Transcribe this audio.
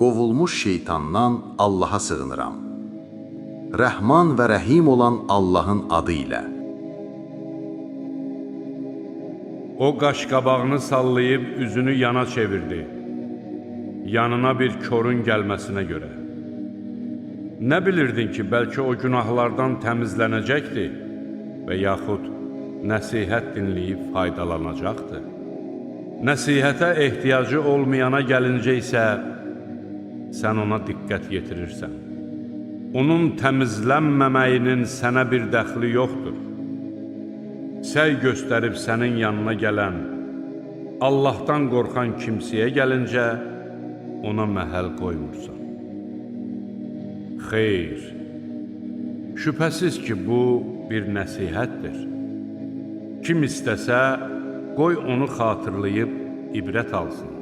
qovulmuş şeytandan Allaha sığınıram. Rəhman və Rəhim olan Allahın adı ilə. O qaşqabağını sallayıb üzünü yana çevirdi, yanına bir körün gəlməsinə görə. Nə bilirdin ki, bəlkə o günahlardan təmizlənəcəkdir və yaxud nəsihət dinləyib faydalanacaqdır. Nəsihətə ehtiyacı olmayana gəlincə isə sən ona diqqət yetirirsən. Onun təmizlənməməyinin sənə bir dəxli yoxdur. Səy göstərib sənin yanına gələn, Allahdan qorxan kimsəyə gəlincə ona məhəl qoymursan. Xeyr, şübhəsiz ki, bu bir nəsihətdir. Kim istəsə, qoy onu xatırlayıb ibrət alsın.